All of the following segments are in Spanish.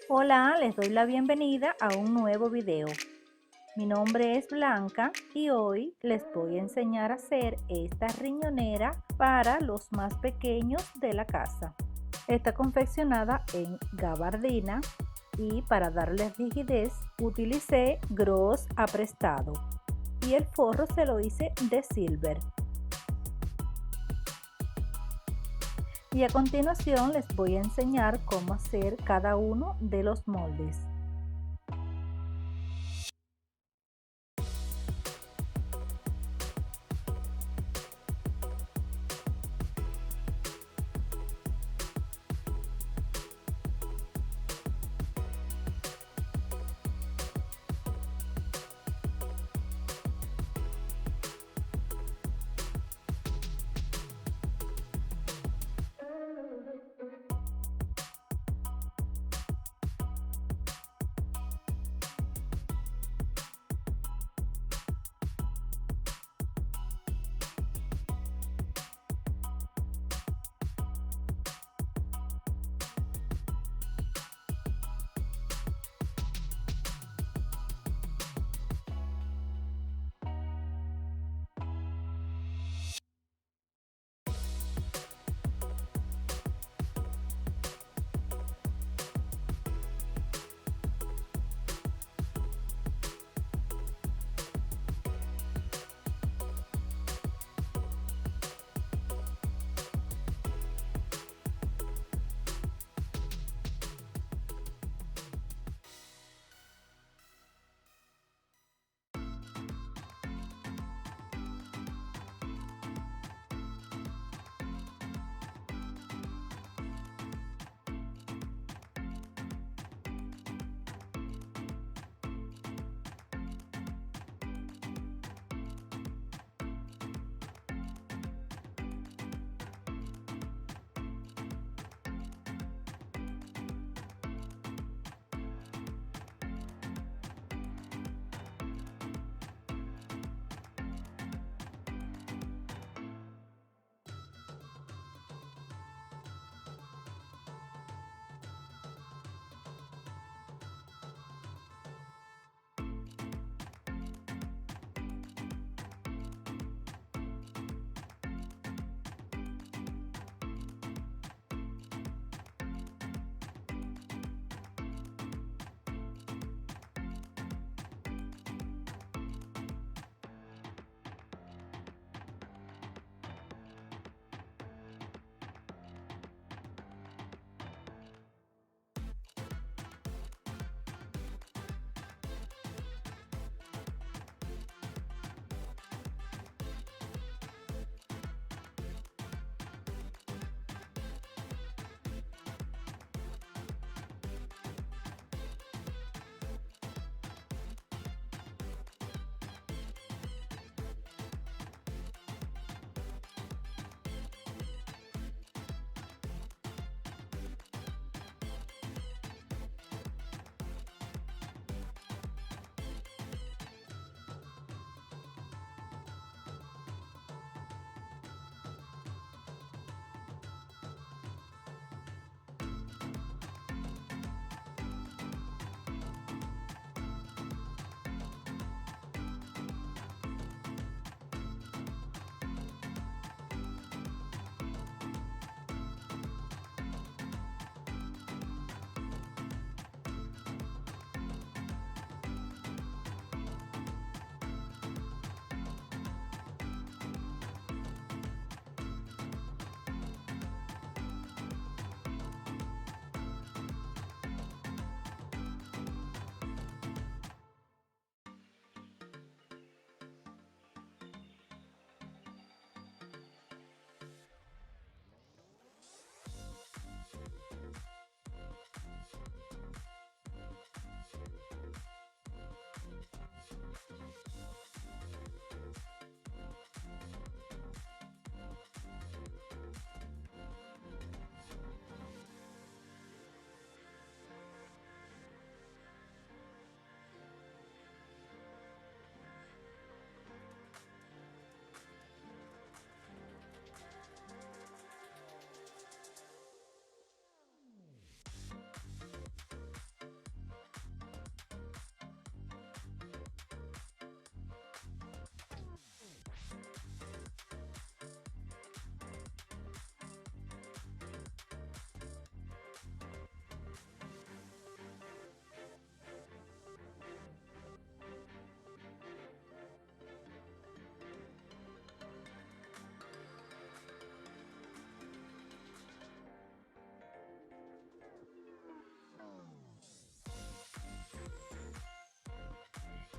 Hola, les doy la bienvenida a un nuevo video. Mi nombre es Blanca y hoy les voy a enseñar a hacer esta riñonera para los más pequeños de la casa. Está confeccionada en gabardina y para darle rigidez utilicé gros aprestado y el forro se lo hice de silver. Y a continuación les voy a enseñar cómo hacer cada uno de los moldes.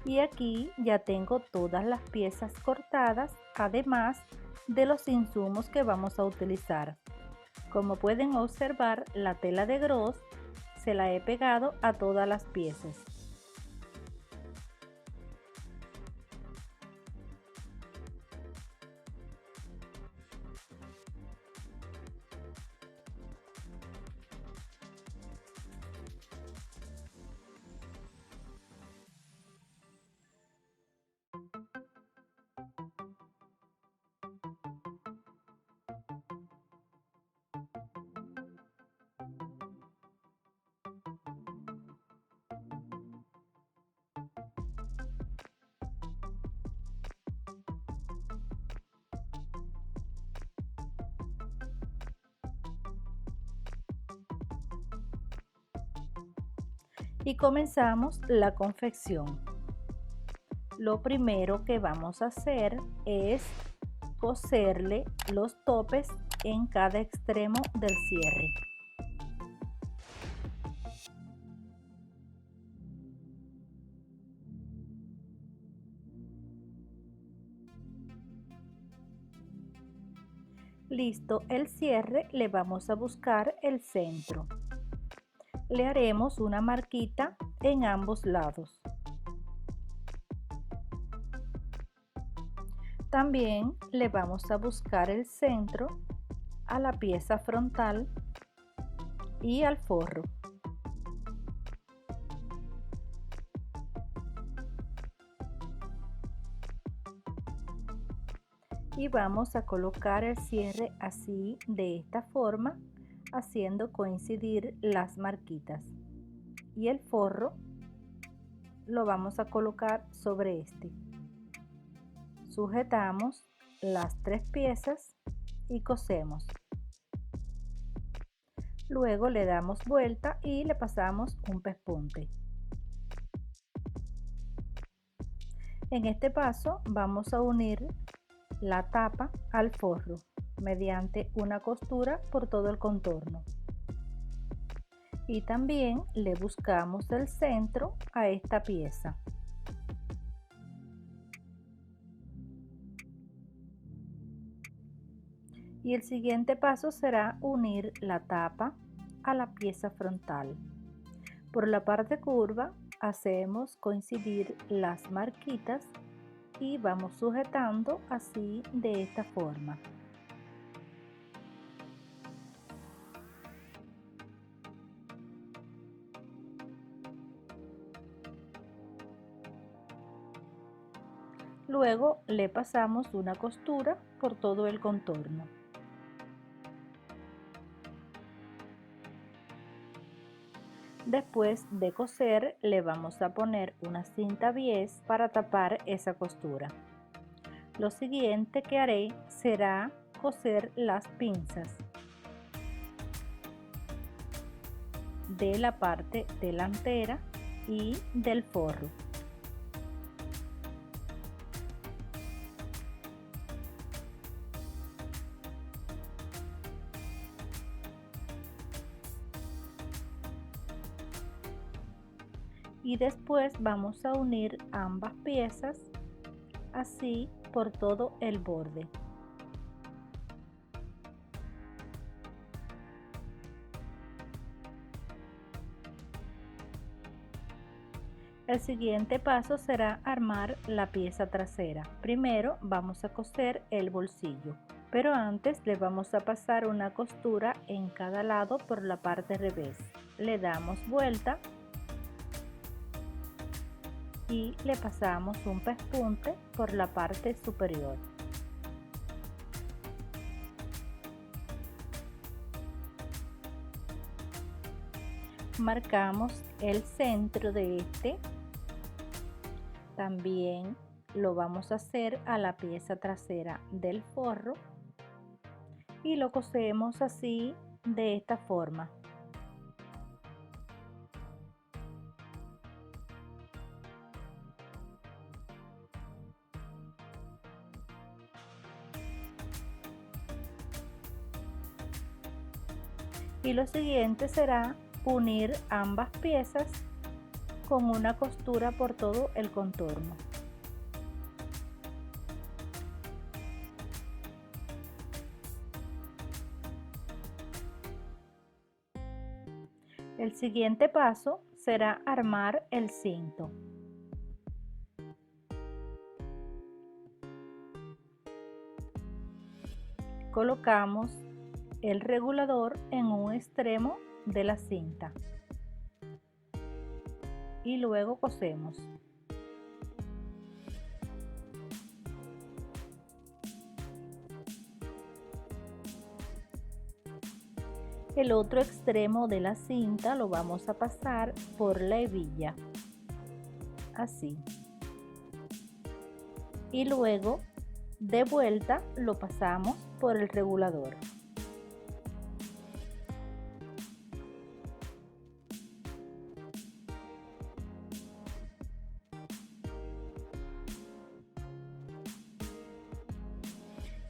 Y aquí ya tengo todas las piezas cortadas, además de los insumos que vamos a utilizar. Como pueden observar, la tela de gros se la he pegado a todas las piezas. Y comenzamos la confección. Lo primero que vamos a hacer es coserle los topes en cada extremo del cierre. Listo el cierre, le vamos a buscar el centro. Le haremos una marquita en ambos lados. También le vamos a buscar el centro a la pieza frontal y al forro. Y vamos a colocar el cierre así, de esta forma, haciendo coincidir las marquitas. Y el forro lo vamos a colocar sobre este. Sujetamos las 3 piezas y cosemos. Luego le damos vuelta y le pasamos un pespunte. En este paso vamos a unir la tapa al forro mediante una costura por todo el contorno. Y también le buscamos el centro a esta pieza. Y el siguiente paso será unir la tapa a la pieza frontal. Por la parte curva hacemos coincidir las marquitas y vamos sujetando así, de esta forma. Luego le pasamos una costura por todo el contorno. Después de coser, le vamos a poner una cinta bies para tapar esa costura. Lo siguiente que haré será coser las pinzas de la parte delantera y del forro. Y después vamos a unir ambas piezas así por todo el borde. El siguiente paso será armar la pieza trasera. Primero vamos a coser el bolsillo, pero antes le vamos a pasar una costura en cada lado por la parte revés. Le damos vuelta y le pasamos un pespunte por la parte superior. Marcamos el centro de este. También lo vamos a hacer a la pieza trasera del forro y lo cosemos así, de esta forma. Y lo siguiente será unir ambas piezas con una costura por todo el contorno. El siguiente paso será armar el cinto. Colocamos el regulador en un extremo de la cinta y luego cosemos. El otro extremo de la cinta lo vamos a pasar por la hebilla, así. Y luego de vuelta lo pasamos por el regulador.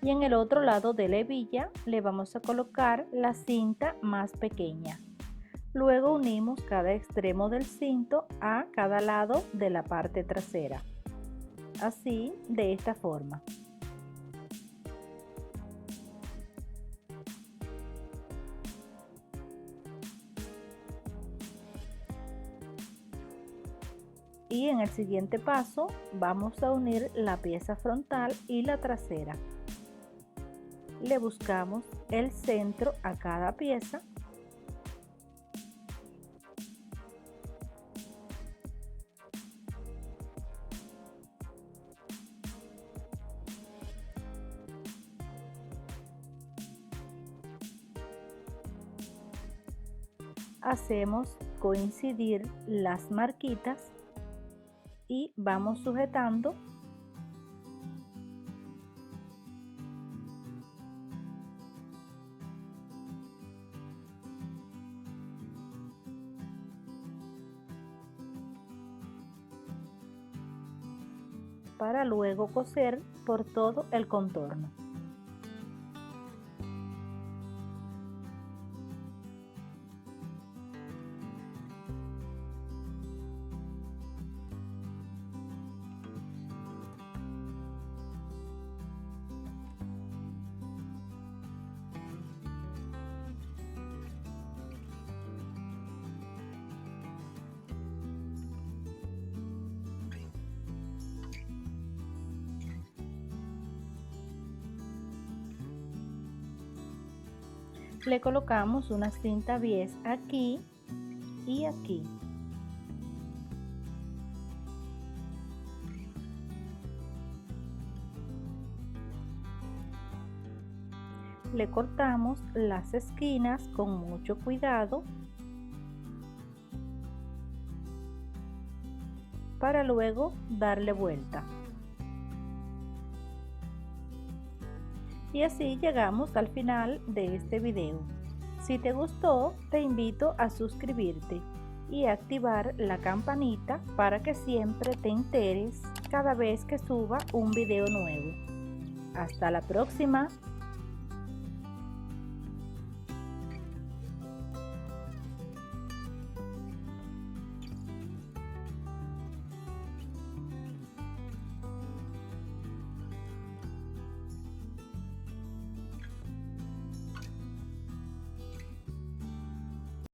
Y en el otro lado de la hebilla le vamos a colocar la cinta más pequeña. Luego unimos cada extremo del cinto a cada lado de la parte trasera. Así, de esta forma. Y en el siguiente paso vamos a unir la pieza frontal y la trasera. Le buscamos el centro a cada pieza hacemos coincidir las marquitas y vamos sujetando . Para luego coser por todo el contorno. Le colocamos una cinta bies aquí y aquí. Le cortamos las esquinas con mucho cuidado para luego darle vuelta. Y así llegamos al final de este video. Si te gustó, te invito a suscribirte y activar la campanita para que siempre te enteres cada vez que suba un video nuevo. Hasta la próxima.